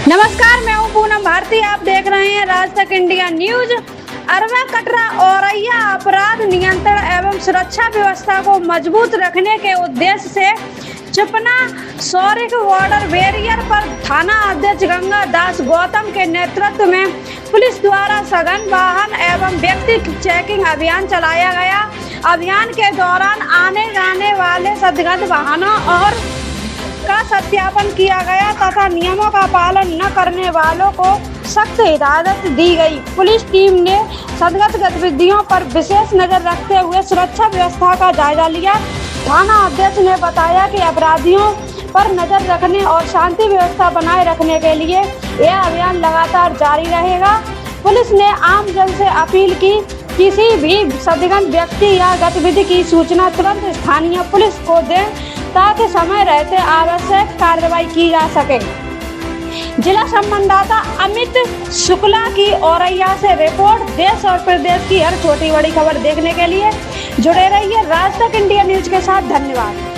नमस्कार, मैं हूं पूनम भारती। आप देख रहे हैं राज तक इंडिया न्यूज। अरवा, कटरा, औरैया अपराध नियंत्रण एवं सुरक्षा व्यवस्था को मजबूत रखने के उद्देश्य से चपना सौरिक बॉर्डर बैरियर पर थाना अध्यक्ष गंगा दास गौतम के नेतृत्व में पुलिस द्वारा सघन वाहन एवं व्यक्ति चेकिंग अभियान चलाया गया। अभियान के दौरान आने जाने वाले संदिग्ध वाहनों और का सत्यापन किया गया तथा नियमों का पालन न करने वालों को सख्त हिदायत दी गई। पुलिस टीम ने संदिग्ध गतिविधियों पर विशेष नजर रखते हुए सुरक्षा व्यवस्था का जायजा लिया। थाना अध्यक्ष ने बताया कि अपराधियों पर नजर रखने और शांति व्यवस्था बनाए रखने के लिए यह अभियान लगातार जारी रहेगा। पुलिस ने आम जन से अपील की, किसी भी संदिग्ध व्यक्ति या गतिविधि की सूचना तुरंत स्थानीय पुलिस को दें ताकि समय रहते आवश्यक कार्रवाई की जा सके। जिला संवाददाता अमित शुक्ला की औरैया से रिपोर्ट। देश और प्रदेश की हर छोटी बड़ी खबर देखने के लिए जुड़े रहिए राज तक इंडिया न्यूज के साथ। धन्यवाद।